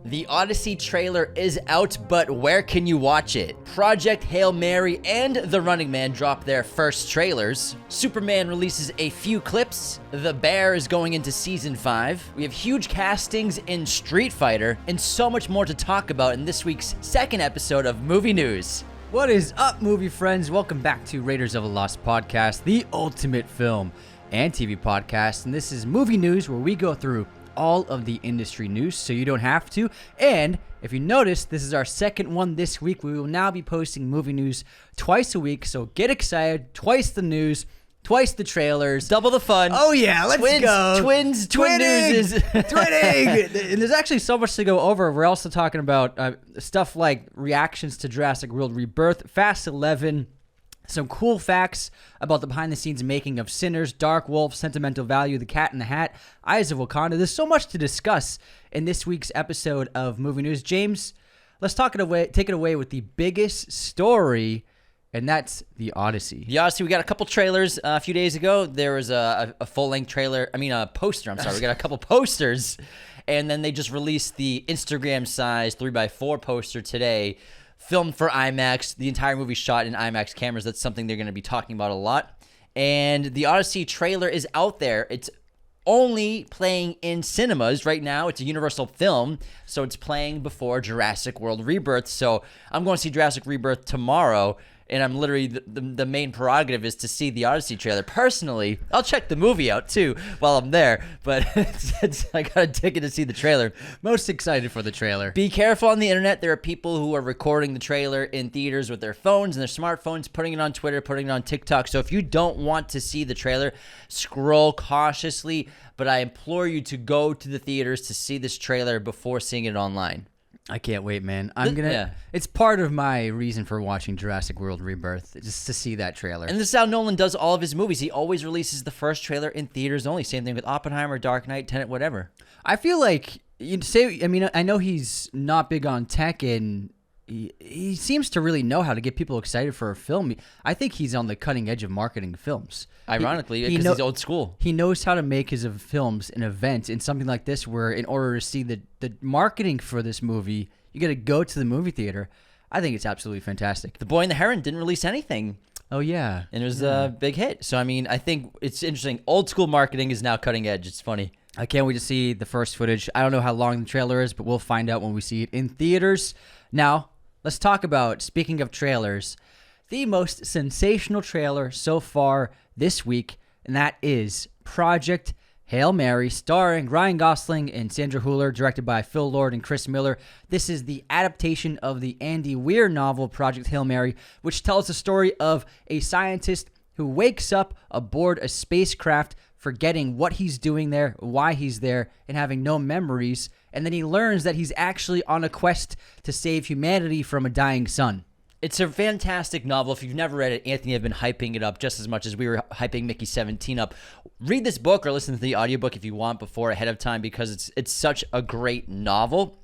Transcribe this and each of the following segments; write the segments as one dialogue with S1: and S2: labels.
S1: The Odyssey trailer is out, but where can you watch it? Project Hail Mary and The Running Man drop their first trailers. Superman releases a few clips. The Bear is going into Season 5. We have huge castings in Street Fighter, and so much more to talk about in this week's second episode of Movie News.
S2: What is up, movie friends? Welcome back to Raiders of the Lost podcast, the ultimate film and TV podcast. And this is Movie News, where we go through all of the industry news so you don't have to. And if you notice, this is our second one this week. We will now be posting movie news twice a week, so get excited. Twice the news, twice the trailers,
S1: double the fun.
S2: Oh yeah, let's go.
S1: Twin news is
S2: twinning. And there's actually so much to go over. We're also talking about stuff like reactions to Jurassic World Rebirth, Fast 11, some cool facts about the behind-the-scenes making of Sinners, Dark Wolf, Sentimental Value, The Cat in the Hat, Eyes of Wakanda. There's so much to discuss in this week's episode of Movie News. James, let's take it away with the biggest story, and that's The Odyssey.
S1: The Odyssey, we got a couple trailers a few days ago. There was a full-length poster, I'm sorry. We got a couple posters, and then they just released the Instagram-size 3x4 poster today, filmed for IMAX. The entire movie shot in IMAX cameras. That's something they're going to be talking about a lot. And the Odyssey trailer is out there. It's only playing in cinemas right now. It's a Universal film, so it's playing before Jurassic World Rebirth. So I'm going to see Jurassic Rebirth tomorrow, and I'm literally, the main prerogative is to see the Odyssey trailer. Personally, I'll check the movie out too while I'm there, but I got a ticket to see the trailer.
S2: Most excited for the trailer.
S1: Be careful on the internet. There are people who are recording the trailer in theaters with their phones and their smartphones, putting it on Twitter, putting it on TikTok. So if you don't want to see the trailer, scroll cautiously, but I implore you to go to the theaters to see this trailer before seeing it online.
S2: I can't wait, man. It's part of my reason for watching Jurassic World Rebirth, just to see that trailer.
S1: And this is how Nolan does all of his movies. He always releases the first trailer in theaters only. Same thing with Oppenheimer, Dark Knight, Tenet, whatever.
S2: I feel like I know he's not big on tech, and he seems to really know how to get people excited for a film. I think he's on the cutting edge of marketing films.
S1: Ironically, because he's old school.
S2: He knows how to make his films an event, and something like this, where in order to see the marketing for this movie, you got to go to the movie theater. I think it's absolutely fantastic.
S1: The Boy and the Heron didn't release anything.
S2: Oh, yeah.
S1: And it was a big hit. So, I mean, I think it's interesting. Old school marketing is now cutting edge. It's funny.
S2: I can't wait to see the first footage. I don't know how long the trailer is, but we'll find out when we see it in theaters. Now, let's talk about, speaking of trailers, the most sensational trailer so far this week, and that is Project Hail Mary, starring Ryan Gosling and Sandra Hüller, directed by Phil Lord and Chris Miller. This is the adaptation of the Andy Weir novel, Project Hail Mary, which tells the story of a scientist who wakes up aboard a spacecraft, forgetting what he's doing there, why he's there, and having no memories. And then he learns that he's actually on a quest to save humanity from a dying sun.
S1: It's a fantastic novel. If you've never read it, Anthony and I have been hyping it up just as much as we were hyping Mickey 17 up. Read this book or listen to the audiobook if you want ahead of time, because it's such a great novel.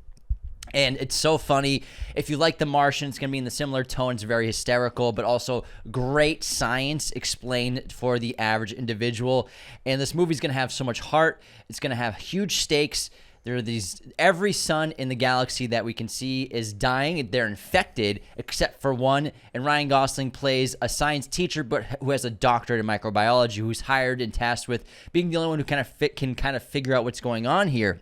S1: And it's so funny. If you like The Martian, it's going to be in the similar tone. It's very hysterical, but also great science explained for the average individual. And this movie's going to have so much heart. It's going to have huge stakes. There are every sun in the galaxy that we can see is dying. They're infected, except for one. And Ryan Gosling plays a science teacher, but who has a doctorate in microbiology, who's hired and tasked with being the only one who can figure out what's going on here.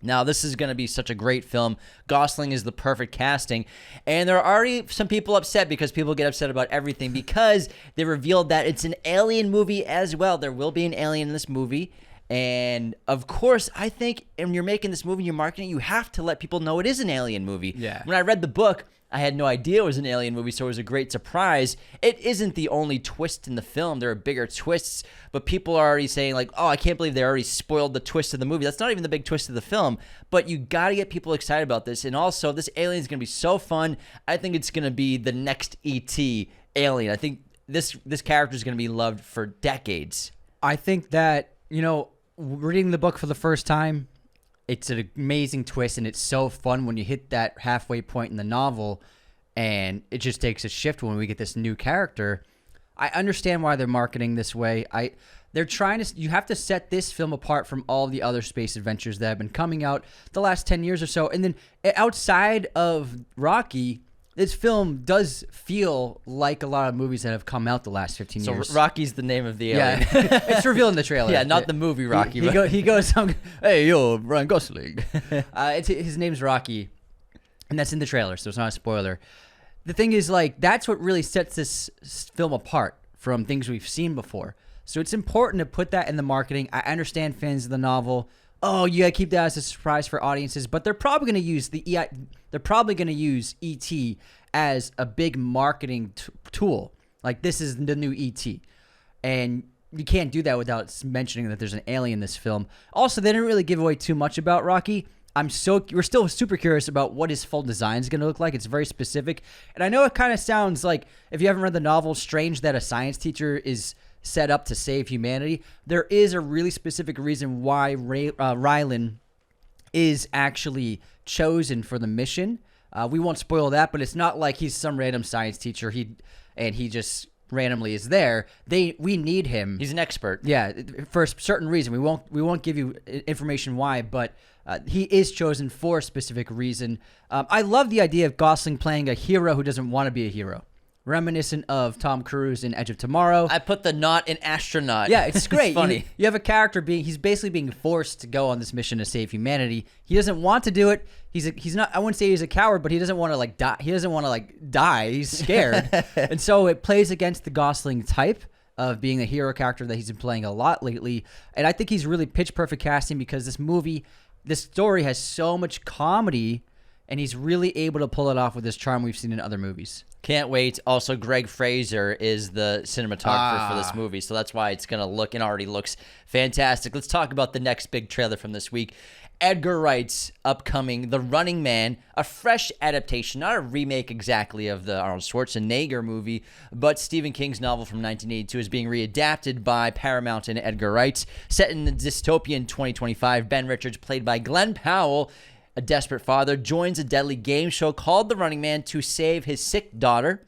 S1: Now, this is going to be such a great film. Gosling is the perfect casting. And there are already some people upset, because people get upset about everything, because they revealed that it's an alien movie as well. There will be an alien in this movie. And of course, I think when you're making this movie and you're marketing it, you have to let people know it is an alien movie.
S2: Yeah.
S1: When I read the book, I had no idea it was an alien movie, so it was a great surprise. It isn't the only twist in the film. There are bigger twists, but people are already saying, like, oh, I can't believe they already spoiled the twist of the movie. That's not even the big twist of the film, but you got to get people excited about this. And also, this alien is going to be so fun. I think it's going to be the next E.T. alien. I think this character is going to be loved for decades.
S2: I think that, reading the book for the first time, it's an amazing twist, and it's so fun when you hit that halfway point in the novel, and it just takes a shift when we get this new character. I understand why they're marketing this way. they're trying to. You have to set this film apart from all the other space adventures that have been coming out the last 10 years or so. And then outside of Rocky, this film does feel like a lot of movies that have come out the last 15 years.
S1: So Rocky's the name of the alien.
S2: Yeah, it's revealed in the trailer.
S1: Yeah, not the movie Rocky.
S2: He goes, hey, yo, Ryan Gosling. His name's Rocky, and that's in the trailer, so it's not a spoiler. The thing is, like, that's what really sets this film apart from things we've seen before. So it's important to put that in the marketing. I understand fans of the novel. Oh, you gotta keep that as a surprise for audiences, but they're probably gonna use ET as a big marketing tool. Like, this is the new ET, and you can't do that without mentioning that there's an alien in this film. Also, they didn't really give away too much about Rocky. We're still super curious about what his full design is going to look like. It's very specific. And I know it kind of sounds like, if you haven't read the novel, strange that a science teacher is set up to save humanity. There is a really specific reason why Rylan is actually chosen for the mission. We won't spoil that, but it's not like he's some random science teacher. He just randomly is there. We need him.
S1: He's an expert.
S2: Yeah, for a certain reason. We won't give you information why, but he is chosen for a specific reason. I love the idea of Gosling playing a hero who doesn't want to be a hero. Reminiscent of Tom Cruise in Edge of Tomorrow.
S1: I put the not in astronaut.
S2: Yeah, it's great.
S1: It's funny.
S2: You have a character he's basically being forced to go on this mission to save humanity. He doesn't want to do it. He's not, I wouldn't say he's a coward, but he doesn't want to die. He doesn't want to die. He's scared. And so it plays against the Gosling type of being a hero character that he's been playing a lot lately. And I think he's really pitch perfect casting because this story has so much comedy, and he's really able to pull it off with this charm we've seen in other movies.
S1: Can't wait. Also, Greg Fraser is the cinematographer for this movie, so that's why it's going to look and already looks fantastic. Let's talk about the next big trailer from this week. Edgar Wright's upcoming The Running Man, a fresh adaptation, not a remake exactly of the Arnold Schwarzenegger movie, but Stephen King's novel from 1982 is being readapted by Paramount and Edgar Wright. Set in the dystopian 2025, Ben Richards, played by Glenn Powell, a desperate father, joins a deadly game show called The Running Man to save his sick daughter.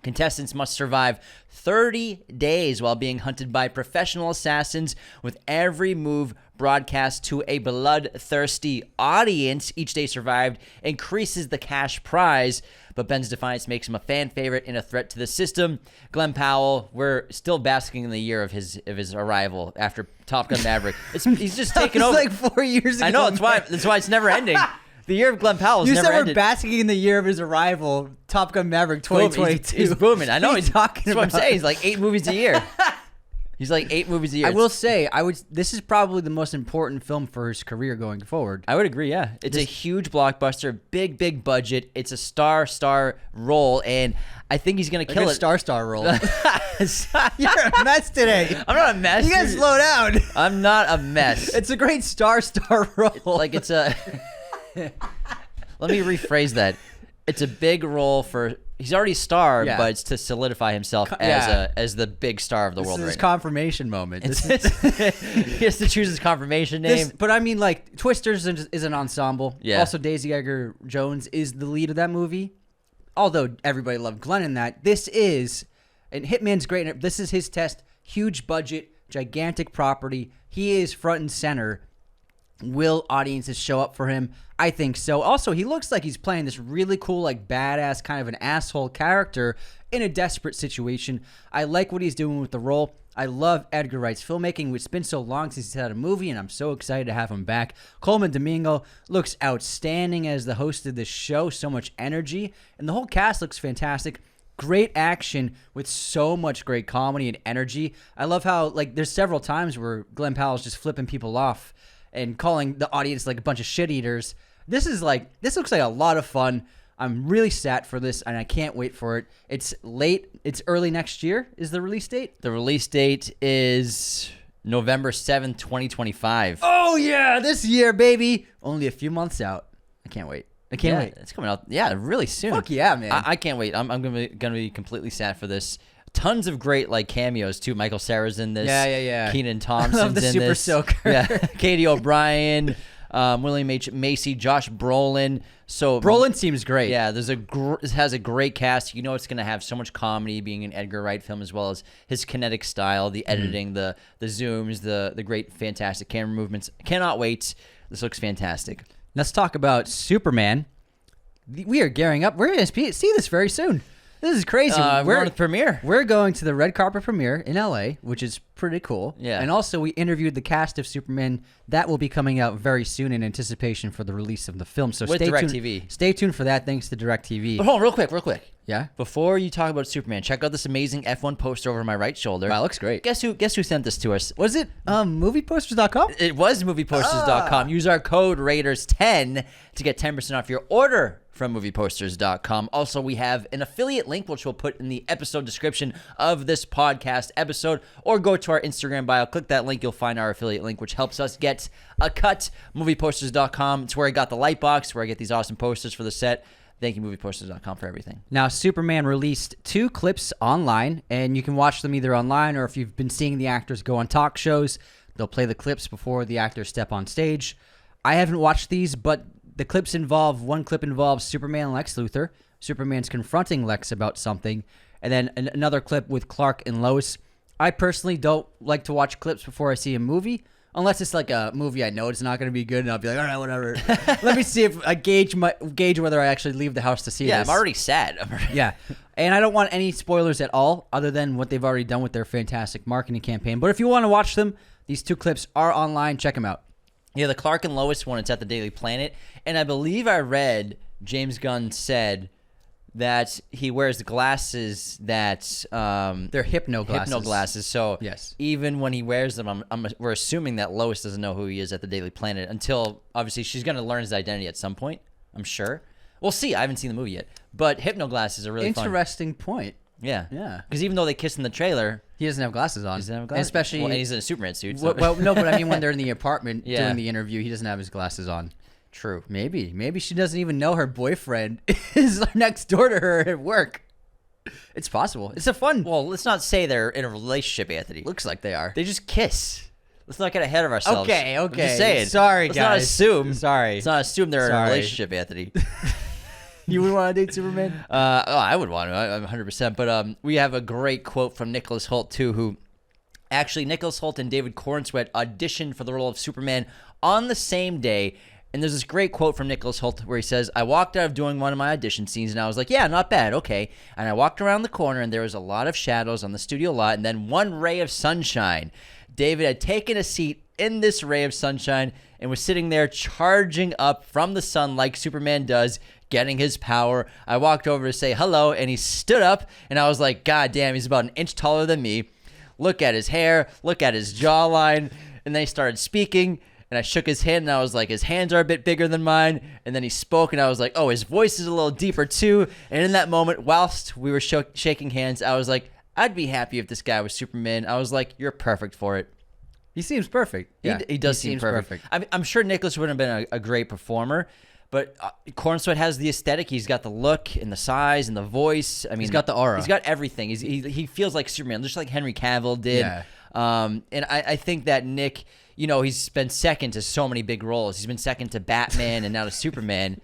S1: Contestants must survive 30 days while being hunted by professional assassins, with every move broadcast to a bloodthirsty audience. Each day survived increases the cash prize, but Ben's defiance makes him a fan favorite and a threat to the system. Glenn Powell, we're still basking in the year of his arrival after Top Gun Maverick. He's just taken over.
S2: Like 4 years ago.
S1: I know, that's why it's never ending. The year of Glenn Powell is never ended.
S2: You said we're basking in the year of his arrival, Top Gun Maverick 2022.
S1: He's booming. I know.
S2: He's talking
S1: that's
S2: about.
S1: What I'm saying. He's like 8 movies a year. He's like 8 movies a year.
S2: I will say, this is probably the most important film for his career going forward.
S1: I would agree, yeah. It's a huge blockbuster, big budget. It's a star role, and I think he's going to kill it.
S2: Star role. You're a mess today.
S1: I'm not a mess.
S2: You gotta slow down.
S1: I'm not a mess.
S2: It's a great star role.
S1: Like, it's a... Let me rephrase that. It's a big role for... He's already starred, but it's to solidify himself as the big star of the world right now.
S2: This is his confirmation moment.
S1: He has to choose his confirmation name.
S2: But I mean, like, Twisters is an ensemble.
S1: Yeah.
S2: Also, Daisy Edgar Jones is the lead of that movie. Although everybody loved Glenn in that. And Hitman's great. This is his test. Huge budget, gigantic property. He is front and center. Will audiences show up for him? I think so. Also, he looks like he's playing this really cool, like, badass kind of an asshole character in a desperate situation. I like what he's doing with the role. I love Edgar Wright's filmmaking. It's been so long since he's had a movie, and I'm so excited to have him back. Coleman Domingo looks outstanding as the host of this show. So much energy, and the whole cast looks fantastic. Great action with so much great comedy and energy. I love how, like, there's several times where Glenn Powell's just flipping people off and calling the audience like a bunch of shit eaters. This looks like a lot of fun. I'm really set for this, and I can't wait for it. It's late. It's early next year is the release date.
S1: The release date is November 7th, 2025.
S2: Oh, yeah, this year, baby. Only a few months out. I can't wait. I can't wait.
S1: It's coming out, really soon.
S2: Fuck yeah, man.
S1: I can't wait. I'm gonna be completely sad for this. Tons of great, like, cameos too. Michael Cera's in this.
S2: Yeah.
S1: Kenan Thompson's
S2: I love the
S1: in
S2: Super
S1: this.
S2: Soaker.
S1: Yeah. Katie O'Brien. William H. Macy, Josh Brolin. So
S2: Brolin seems great.
S1: Yeah, it has a great cast. You know it's going to have so much comedy, being an Edgar Wright film, as well as his kinetic style, the editing, the zooms, the great, fantastic camera movements. Cannot wait. This looks fantastic.
S2: Let's talk about Superman. We are gearing up. We're going to see this very soon. This is crazy.
S1: We're on the premiere.
S2: We're going to the red carpet premiere in LA, which is pretty cool.
S1: Yeah.
S2: And also, we interviewed the cast of Superman. That will be coming out very soon in anticipation for the release of the film. So
S1: With DirecTV.
S2: Stay tuned for that. Thanks to DirecTV.
S1: But hold on, real quick.
S2: Yeah.
S1: Before you talk about Superman, check out this amazing F1 poster over my right shoulder.
S2: Wow, looks great.
S1: Guess who sent this to us?
S2: Was it movieposters.com?
S1: It was movieposters.com. Use our code Raiders10 to get 10% off your order from movieposters.com. Also, we have an affiliate link, which we'll put in the episode description of this podcast episode, or go to our Instagram bio. Click that link. You'll find our affiliate link, which helps us get a cut. Movieposters.com. It's where I got the light box, where I get these awesome posters for the set. Thank you, movieposters.com, for everything.
S2: Now, Superman released 2 clips online, and you can watch them either online or if you've been seeing the actors go on talk shows, they'll play the clips before the actors step on stage. I haven't watched these, but the clips one clip involves Superman and Lex Luthor. Superman's confronting Lex about something, and then another clip with Clark and Lois. I personally don't like to watch clips before I see a movie, unless it's like a movie I know it's not going to be good, and I'll be like, all right, whatever. Let me see if I gauge whether I actually leave the house to see this.
S1: Yeah, I'm already sad.
S2: Yeah, and I don't want any spoilers at all, other than what they've already done with their fantastic marketing campaign. But if you want to watch them, these 2 clips are online. Check them out.
S1: Yeah, the Clark and Lois one, it's at the Daily Planet. And I believe I read James Gunn said that he wears glasses that...
S2: they're hypno glasses.
S1: Hypno glasses. So
S2: yes,
S1: even when he wears them, we're assuming that Lois doesn't know who he is at the Daily Planet until, obviously, she's going to learn his identity at some point, I'm sure. We'll see. I haven't seen the movie yet. But hypno glasses are really fun.
S2: Interesting point.
S1: Yeah.
S2: Yeah.
S1: Because even though they kiss in the trailer...
S2: He doesn't have glasses on.
S1: He doesn't have glasses.
S2: Especially...
S1: Well, and he's in a Superman suit. So.
S2: Well, no, but I mean when they're in the apartment
S1: Yeah.
S2: doing the interview, he doesn't have his glasses on.
S1: True.
S2: Maybe she doesn't even know her boyfriend is next door to her at work. It's possible. It's a fun...
S1: Well, let's not say they're in a relationship, Anthony.
S2: Looks like they are.
S1: They just kiss. Let's not get ahead of ourselves.
S2: Okay.
S1: I'm just saying.
S2: Sorry,
S1: let's
S2: guys.
S1: Not assume.
S2: Sorry.
S1: Let's not assume they're in a relationship, Anthony.
S2: You would want to date Superman?
S1: I would want to. I'm 100%. But we have a great quote from Nicholas Hoult, too, who... Actually, Nicholas Hoult and David Cornsweet auditioned for the role of Superman on the same day. And there's this great quote from Nicholas Hoult where he says, I walked out of doing one of my audition scenes, and I was like, yeah, not bad, okay. And I walked around the corner, and there was a lot of shadows on the studio lot, and then one ray of sunshine. David had taken a seat in this ray of sunshine and was sitting there charging up from the sun like Superman does, getting his power. I walked over to say hello, and he stood up, and I was like, God damn, he's about an inch taller than me. Look at his hair, look at his jawline. And then he started speaking, and I shook his hand, and I was like, his hands are a bit bigger than mine. And then he spoke, and I was like, oh, his voice is a little deeper too. And in that moment, whilst we were shaking hands, I was like, I'd be happy if this guy was Superman. I was like, you're perfect for it.
S2: He seems perfect. Yeah,
S1: He does seem perfect. I'm sure Nicholas would have been a great performer, but Cornsweet has the aesthetic. He's got the look and the size and the voice. I mean,
S2: he's got the aura.
S1: He's got everything. He feels like Superman, just like Henry Cavill did.
S2: Yeah.
S1: And I think that Nick, you know, he's been second to so many big roles. He's been second to Batman and now to Superman.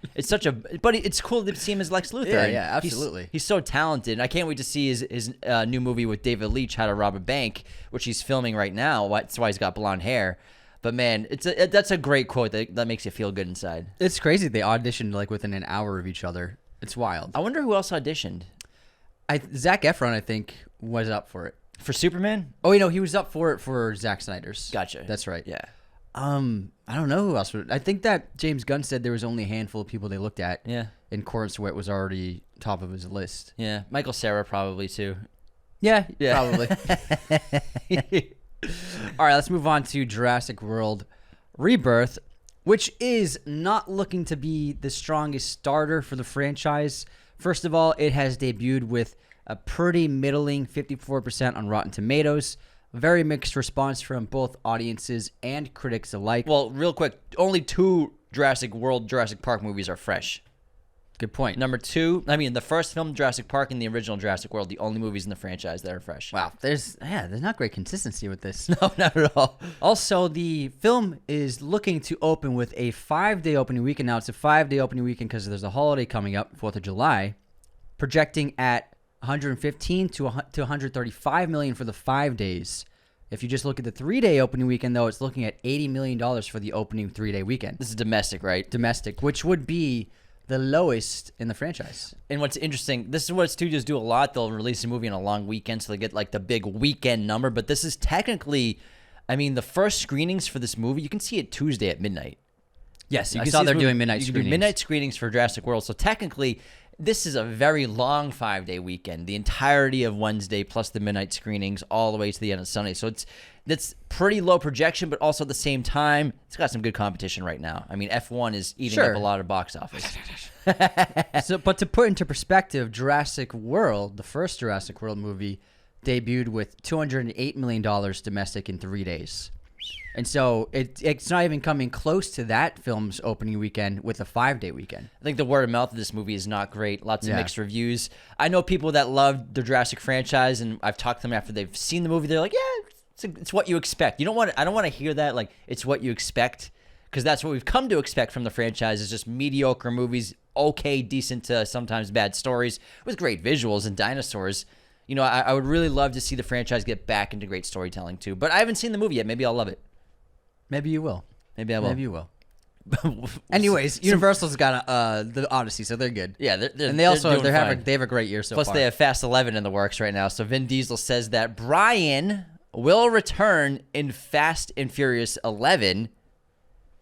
S1: But it's cool to see him as Lex Luthor.
S2: Yeah, absolutely.
S1: He's so talented. And I can't wait to see his new movie with David Leitch, How to Rob a Bank, which he's filming right now. That's why he's got blonde hair. But man, that's a great quote that makes you feel good inside.
S2: It's crazy they auditioned like within an hour of each other. It's wild.
S1: I wonder who else auditioned.
S2: Zac Efron, I think, was up for it.
S1: For Superman?
S2: Oh, you know, he was up for it for Zack Snyder's.
S1: Gotcha.
S2: That's right.
S1: Yeah.
S2: I don't know who else would. I think that James Gunn said there was only a handful of people they looked at.
S1: Yeah.
S2: And Cornsweet was already top of his list.
S1: Yeah. Michael Cera probably too.
S2: Yeah. Probably. All right, let's move on to Jurassic World Rebirth, which is not looking to be the strongest starter for the franchise. First of all, it has debuted with a pretty middling 54% on Rotten Tomatoes. Very mixed response from both audiences and critics alike.
S1: Well, real quick, only 2 Jurassic World, Jurassic Park movies are fresh.
S2: Good point.
S1: Number 2, the first film, Jurassic Park, and the original Jurassic World, the only movies in the franchise that are fresh.
S2: Wow, there's not great consistency with this.
S1: No, not at all.
S2: Also, the film is looking to open with a 5-day opening weekend. Now, it's a 5-day opening weekend because there's a holiday coming up, 4th of July, projecting at 115 to 135 million for the 5 days. If you just look at the 3-day opening weekend, though, it's looking at $80 million for the opening 3-day weekend.
S1: This is domestic, right?
S2: Domestic, which would be the lowest in the franchise.
S1: And what's interesting, this is what studios do a lot. They'll release a movie on a long weekend, so they get like the big weekend number. But this is technically, the first screenings for this movie, you can see it Tuesday at midnight.
S2: Yes,
S1: I
S2: I saw they're doing midnight
S1: you can
S2: screenings.
S1: do midnight screenings for Jurassic World. So technically, this is a very long 5-day weekend. The entirety of Wednesday plus the midnight screenings all the way to the end of Sunday. So that's pretty low projection, but also at the same time, it's got some good competition right now. F1 is eating up a lot of box office.
S2: But to put into perspective, Jurassic World, the first Jurassic World movie, debuted with $208 million domestic in 3 days. And so it's not even coming close to that film's opening weekend with a 5-day weekend.
S1: I think the word of mouth of this movie is not great. Lots of mixed reviews. I know people that love the Jurassic franchise, and I've talked to them after they've seen the movie. They're like, yeah, it's what you expect. I don't want to hear that, like, it's what you expect, because that's what we've come to expect from the franchise, is just mediocre movies, okay, decent to sometimes bad stories with great visuals and dinosaurs. I would really love to see the franchise get back into great storytelling too, but I haven't seen the movie yet. Maybe I'll love it.
S2: Maybe you will.
S1: Maybe I will.
S2: Maybe you will. Anyways, Universal's got the Odyssey, so they're good.
S1: Yeah,
S2: and they have a great year so far.
S1: Plus, they have Fast 11 in the works right now. So Vin Diesel says that Brian will return in Fast and Furious 11,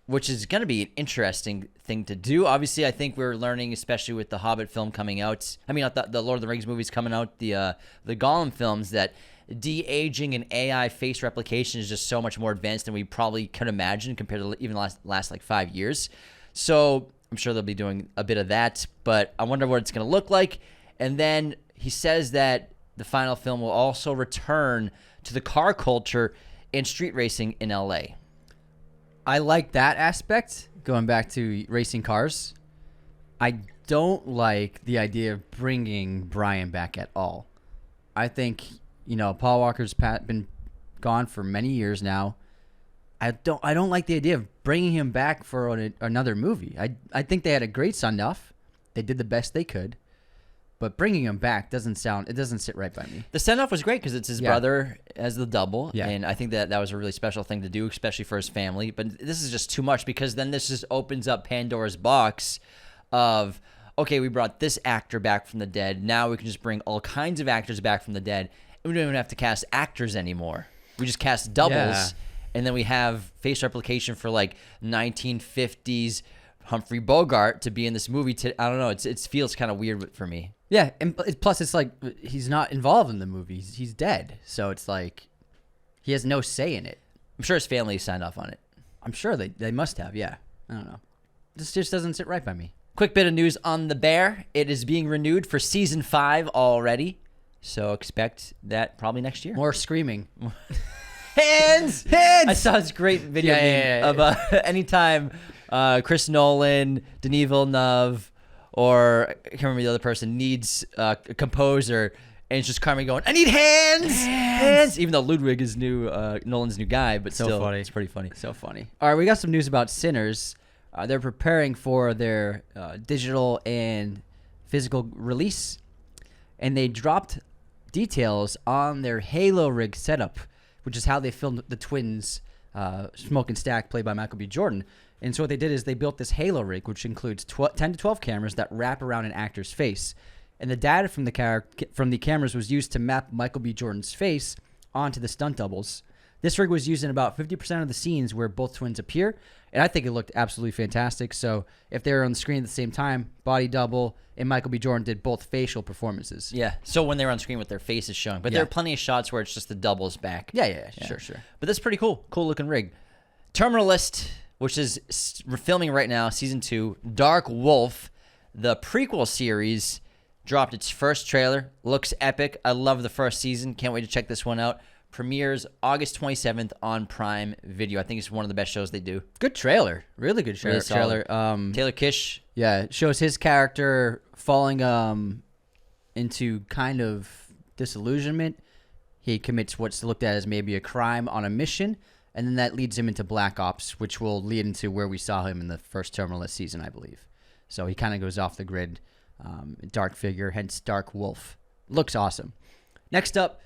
S1: which is going to be an interesting thing to do. Obviously, I think we're learning, especially with the Hobbit film coming out. Not the Lord of the Rings movies coming out, the Gollum films, that de-aging and AI face replication is just so much more advanced than we probably could imagine compared to even last like 5 years. So I'm sure they'll be doing a bit of that, but I wonder what it's going to look like. And then he says that the final film will also return to the car culture and street racing in LA.
S2: I like that aspect, going back to racing cars. I don't like the idea of bringing Brian back at all. I think, Paul Walker's been gone for many years now. I don't like the idea of bringing him back for another movie. I think they had a great send-off. They did the best they could. But bringing him back doesn't sit right by me.
S1: The send-off was great because it's his brother as the double.
S2: Yeah.
S1: And I think that was a really special thing to do, especially for his family. But this is just too much, because then this just opens up Pandora's box of, okay, we brought this actor back from the dead. Now we can just bring all kinds of actors back from the dead. And we don't even have to cast actors anymore. We just cast doubles.
S2: Yeah.
S1: And then we have face replication for like 1950s Humphrey Bogart to be in this movie. I don't know. It feels kind of weird for me.
S2: Yeah, and plus it's like he's not involved in the movie. He's dead. So it's like he has no say in it.
S1: I'm sure his family signed off on it.
S2: I'm sure they must have, yeah. I don't know. This just doesn't sit right by me.
S1: Quick bit of news on The Bear. It is being renewed for season 5 already. So expect that probably next year.
S2: More screaming.
S1: Hands! I saw this great video meme of anytime Chris Nolan, Denis Villeneuve, or I can't remember the other person, needs a composer, and it's just Carmen going, I need hands! Even though Ludwig is Nolan's new guy, but
S2: so
S1: still,
S2: funny.
S1: It's pretty funny.
S2: So funny. All right, we got some news about Sinners. They're preparing for their digital and physical release, and they dropped details on their Halo rig setup, which is how they filmed the twins, Smoke and Stack, played by Michael B. Jordan. And so what they did is they built this Halo rig, which includes 10 to 12 cameras that wrap around an actor's face. And the data from the cameras was used to map Michael B. Jordan's face onto the stunt doubles. This rig was used in about 50% of the scenes where both twins appear, and I think it looked absolutely fantastic. So if they were on the screen at the same time, body double, and Michael B. Jordan did both facial performances.
S1: Yeah, so when they were on screen with their faces showing. But there are plenty of shots where it's just the doubles back.
S2: Yeah. Sure.
S1: But that's pretty cool. Cool looking rig. Terminal List, which is filming right now, season 2. Dark Wolf, the prequel series, dropped its first trailer. Looks epic. I love the first season. Can't wait to check this one out. premieres August 27th on Prime Video. I think it's one of the best shows they do.
S2: Good trailer. Really good
S1: Really
S2: trailer.
S1: Taylor Kish.
S2: Yeah, it shows his character falling into kind of disillusionment. He commits what's looked at as maybe a crime on a mission, and then that leads him into Black Ops, which will lead into where we saw him in the first Terminal this season, I believe. So he kind of goes off the grid. Dark figure, hence Dark Wolf. Looks awesome. Next up,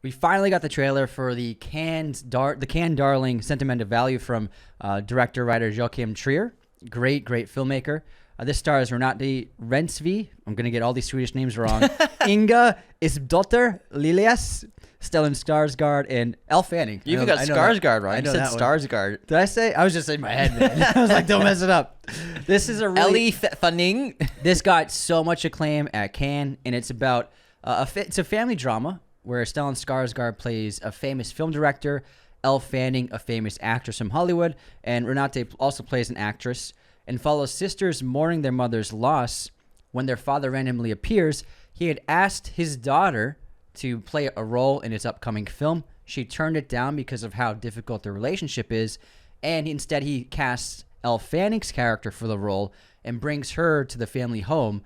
S2: we finally got the trailer for the Cannes darling Sentimental Value from director-writer Joachim Trier. Great filmmaker. This stars Renate Rensvi. I'm going to get all these Swedish names wrong. Inga Isdotter Lilias, Stellan Skarsgård, and Elle Fanning.
S1: You even got Skarsgård wrong. You said Skarsgård.
S2: Did I say? I was just in my head, man. I was like, don't mess it up. This is a really...
S1: Elle Fanning.
S2: This got so much acclaim at Cannes, and it's about... it's a family drama where Stellan Skarsgård plays a famous film director, Elle Fanning, a famous actress from Hollywood, and Renate also plays an actress, and follows sisters mourning their mother's loss. When their father randomly appears, he had asked his daughter to play a role in his upcoming film. She turned it down because of how difficult the relationship is, and instead he casts Elle Fanning's character for the role and brings her to the family home.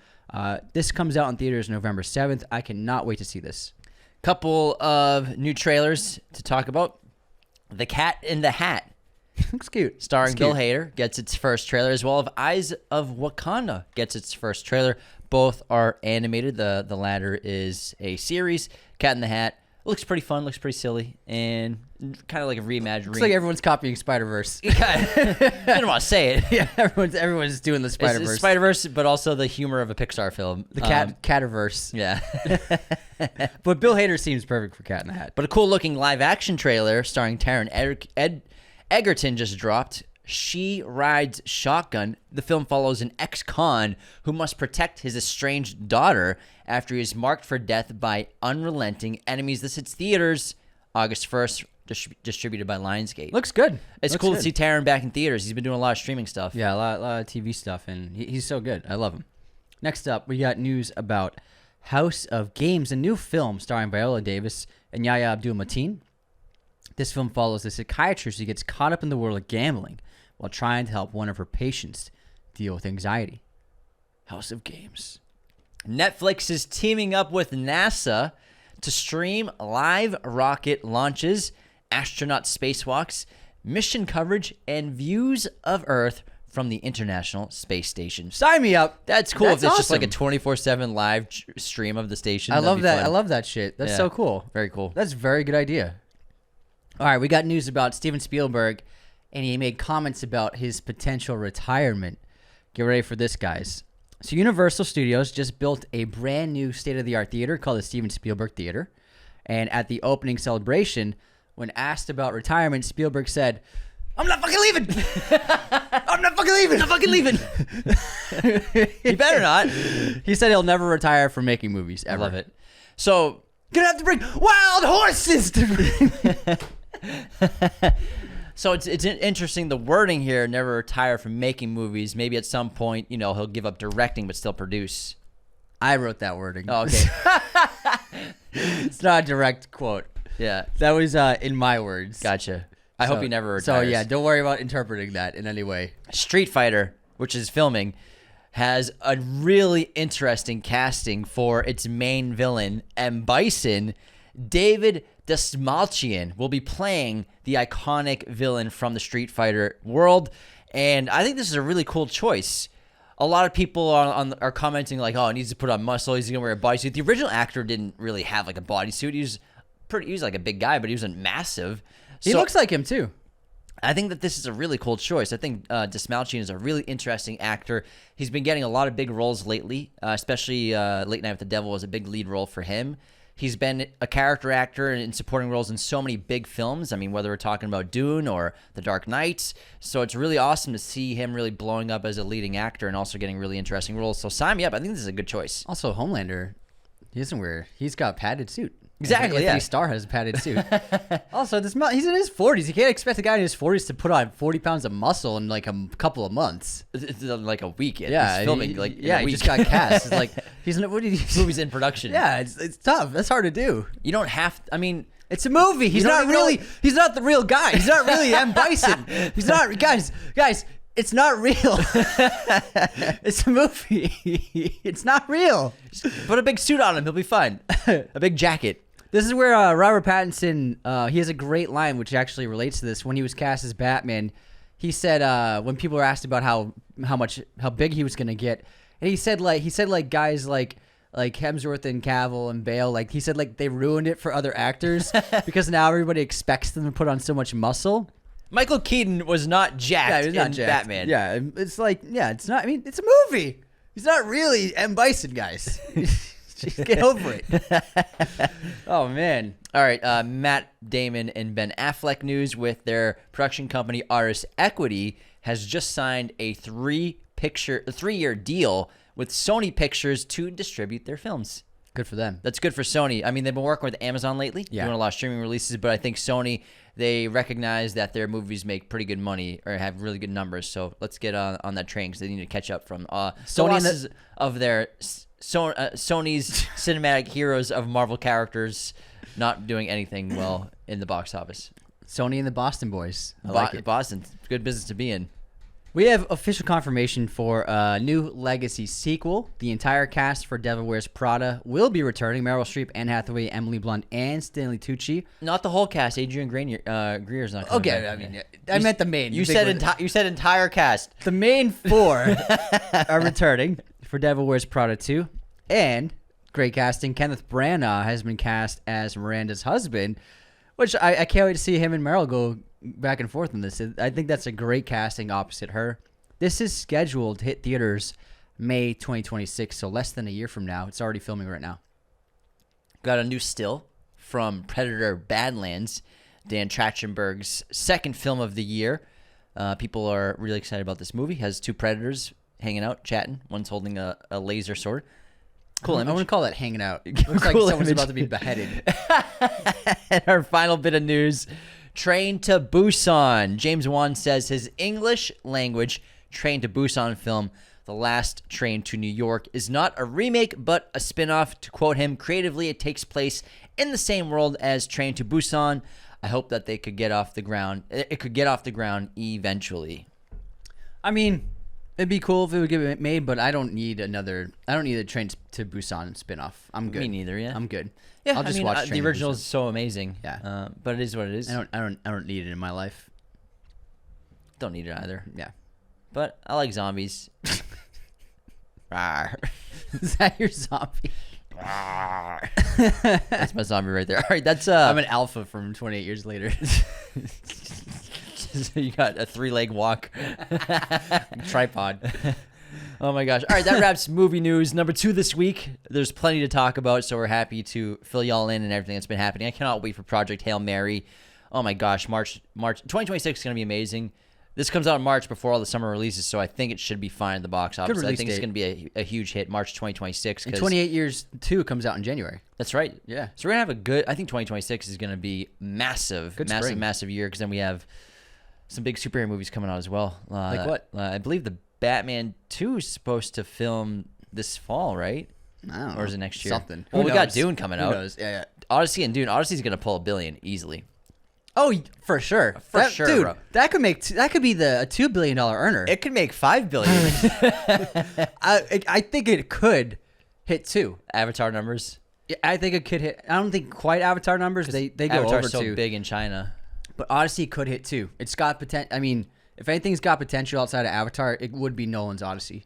S2: This comes out in theaters November 7th. I cannot wait to see this.
S1: Couple of new trailers to talk about. The Cat in the Hat.
S2: Looks cute.
S1: Starring Bill Hader gets its first trailer, as well as Eyes of Wakanda gets its first trailer. Both are animated. The latter is a series. Cat in the Hat looks pretty fun, looks pretty silly, and kind of like a reimagined.
S2: Looks like everyone's copying Spider-Verse.
S1: I didn't want to say it.
S2: Yeah, everyone's doing the Spider-Verse.
S1: It's Spider-Verse, but also the humor of a Pixar film.
S2: The Cataverse.
S1: Yeah.
S2: But Bill Hader seems perfect for Cat in the Hat.
S1: But a cool-looking live-action trailer starring Taron Egerton just dropped. She Rides Shotgun. The film follows an ex-con who must protect his estranged daughter after he is marked for death by unrelenting enemies. This hits theaters August 1st, distributed by Lionsgate.
S2: Looks good.
S1: It's cool to see Taron back in theaters. He's been doing a lot of streaming stuff.
S2: Yeah, a lot of TV stuff, and he's so good. I love him. Next up, we got news about House of Games, a new film starring Viola Davis and Yahya Abdul-Mateen. This film follows a psychiatrist who gets caught up in the world of gambling while trying to help one of her patients deal with anxiety. House of Games.
S1: Netflix is teaming up with NASA to stream live rocket launches, astronaut spacewalks, mission coverage, and views of Earth from the International Space Station.
S2: Sign me up.
S1: That's cool.
S2: That's
S1: if it's
S2: awesome.
S1: just like a 24/7 live stream of the station.
S2: I love that.
S1: Fun.
S2: I love that shit. That's so cool.
S1: Very cool.
S2: That's a very good idea. All right, we got news about Steven Spielberg, and he made comments about his potential retirement. Get ready for this, guys. So Universal Studios just built a brand new state-of-the-art theater called the Steven Spielberg Theater. And at the opening celebration, when asked about retirement, Spielberg said, "I'm not fucking leaving. I'm not fucking leaving. I'm fucking leaving."
S1: You better not.
S2: He said he'll never retire from making movies, ever.
S1: I love it. So,
S2: gonna have to bring wild horses to
S1: So it's interesting, the wording here, never retire from making movies. Maybe at some point, he'll give up directing but still produce.
S2: I wrote that wording.
S1: Oh, okay.
S2: It's not a direct quote.
S1: Yeah.
S2: That was in my words.
S1: Gotcha. I hope he never retires.
S2: So yeah, don't worry about interpreting that in any way.
S1: Street Fighter, which is filming, has a really interesting casting for its main villain, M. Bison. David Dastmalchian will be playing the iconic villain from the Street Fighter world, and I think this is a really cool choice. A lot of people are commenting like, "Oh, he needs to put on muscle. He's gonna wear a bodysuit." The original actor didn't really have like a bodysuit. He was like a big guy, but he wasn't massive.
S2: He looks like him too.
S1: I think that this is a really cool choice. I think Dastmalchian is a really interesting actor. He's been getting a lot of big roles lately, especially Late Night with the Devil was a big lead role for him. He's been a character actor in supporting roles in so many big films. I mean, whether we're talking about Dune or The Dark Knight. So it's really awesome to see him really blowing up as a leading actor and also getting really interesting roles. So sign me up. I think this is a good choice.
S2: Also, Homelander, he's got a padded suit.
S1: Exactly,
S2: Anthony Starr has a padded suit. Also, he's in his 40s. You can't expect a guy in his 40s to put on 40 pounds of muscle in like a couple of months.
S1: It's like a week.
S2: Yeah,
S1: he's filming in a
S2: he
S1: week.
S2: just got cast. It's like he's in
S1: movie's in production.
S2: Yeah, it's tough. That's hard to do.
S1: You don't have. I mean,
S2: It's a movie. He's not really. He's not the real guy. He's not really M. Bison. He's not. Guys. It's not real. It's a movie. It's not real.
S1: Put a big suit on him. He'll be fine. A big jacket.
S2: This is where Robert Pattinson, he has a great line which actually relates to this. When he was cast as Batman, he said when people were asked about how big he was gonna get, and he said guys like Hemsworth and Cavill and Bale, like he said like they ruined it for other actors because now everybody expects them to put on so much muscle.
S1: Michael Keaton was not jacked in Batman.
S2: Yeah, it's like, it's not. I mean, it's a movie. He's not really M. Bison, guys. Just get over it. Oh, man.
S1: All right, Matt Damon and Ben Affleck news with their production company Artist Equity has just signed a 3-year deal with Sony Pictures to distribute their films.
S2: Good for them.
S1: That's good for Sony. I mean, they've been working with Amazon lately, doing a lot of streaming releases, but I think Sony, they recognize that their movies make pretty good money or have really good numbers. So let's get on that train because they need to catch up from Sony of their Sony's cinematic heroes of Marvel characters not doing anything well in the box office.
S2: Sony and the Boston boys. I like it.
S1: Boston, good business to be in.
S2: We have official confirmation for a new Legacy sequel. The entire cast for Devil Wears Prada will be returning. Meryl Streep, Anne Hathaway, Emily Blunt, and Stanley Tucci.
S1: Not the whole cast. Adrian Greer's not coming back.
S2: I mean, I meant the main.
S1: You said entire cast.
S2: The main 4 are returning for Devil Wears Prada 2. And great casting. Kenneth Branagh has been cast as Miranda's husband, which I can't wait to see him and Meryl go back and forth in this. I think that's a great casting opposite her. This is scheduled to hit theaters May 2026, so less than a year from now. It's already filming right now.
S1: Got a new still from Predator Badlands, Dan Trachtenberg's second film of the year. People are really excited about this movie. Has 2 predators hanging out, chatting. One's holding a laser sword. Cool image.
S2: I wouldn't call that hanging out. It looks like someone's about to be beheaded.
S1: And our final bit of news. Train to Busan. James Wan says his English language Train to Busan film, The Last Train to New York, is not a remake but a spin-off. To quote him, creatively it takes place in the same world as Train to Busan. I hope that they could get off the ground. It could get off the ground eventually.
S2: I mean, it'd be cool if it would get made, but I don't need a Train to Busan spin-off. I'm good.
S1: Me neither, yeah.
S2: I'm good.
S1: Yeah,
S2: I'll just watch Train
S1: the
S2: to
S1: original
S2: Busan.
S1: is so amazing.
S2: Yeah.
S1: But it is what it is.
S2: I don't need it in my life.
S1: Don't need it either.
S2: Yeah.
S1: But I like zombies. Rawr.
S2: Is that your zombie?
S1: That's my zombie right there. All right, that's
S2: I'm an alpha from 28 years later.
S1: So you got a 3-leg walk. Tripod. Oh my gosh. All right, that wraps movie news number 2 this week. There's plenty to talk about, so we're happy to fill y'all in and everything that's been happening. I cannot wait for Project Hail Mary. Oh my gosh, March 2026 is going to be amazing. This comes out in March before all the summer releases, so I think it should be fine at the box office. I think it's going to be a huge hit, March 2026.
S2: And 28 Years 2 comes out in January.
S1: That's right.
S2: Yeah.
S1: So we're going to have a good, I think 2026 is going to be massive year, because then we have some big superhero movies coming out as well.
S2: Like what?
S1: I believe the Batman 2 is supposed to film this fall, right?
S2: I don't know.
S1: Or is it next year?
S2: Something.
S1: Well, we got Dune coming out.
S2: Who knows? Yeah.
S1: Odyssey and Dune. Odyssey's going to pull $1 billion easily.
S2: Oh, for sure.
S1: For sure,
S2: dude,
S1: bro.
S2: That could be a $2 billion earner.
S1: It could make $5 billion.
S2: I think it could hit 2.
S1: Avatar numbers.
S2: Yeah, I think it could hit. I don't think quite Avatar numbers. They go
S1: Avatar's
S2: over
S1: so
S2: 2.
S1: big in China.
S2: But Odyssey could hit 2. It's got potential. I mean, if anything's got potential outside of Avatar, it would be Nolan's Odyssey.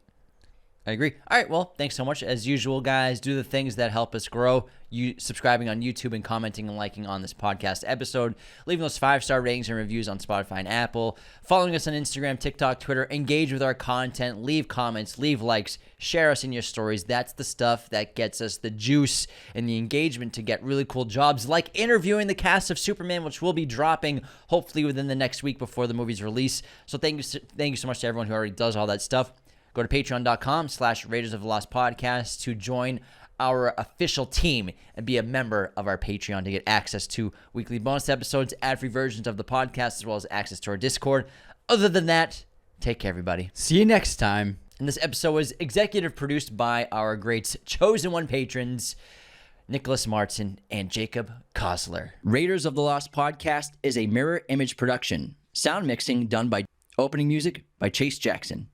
S1: I agree. All right, well, thanks so much. As usual, guys, do the things that help us grow. You subscribing on YouTube and commenting and liking on this podcast episode. Leaving those 5-star ratings and reviews on Spotify and Apple. Following us on Instagram, TikTok, Twitter. Engage with our content. Leave comments. Leave likes. Share us in your stories. That's the stuff that gets us the juice and the engagement to get really cool jobs, like interviewing the cast of Superman, which will be dropping hopefully within the next week before the movie's release. So thank you so much to everyone who already does all that stuff. Go to patreon.com/Raiders of the Lost Podcast to join our official team and be a member of our Patreon to get access to weekly bonus episodes, ad-free versions of the podcast, as well as access to our Discord. Other than that, take care, everybody.
S2: See you next time.
S1: And this episode was executive produced by our great Chosen One patrons, Nicholas Martin, and Jacob Kossler.
S3: Raiders of the Lost podcast is a mirror image production. Sound mixing done by opening music by Chase Jackson.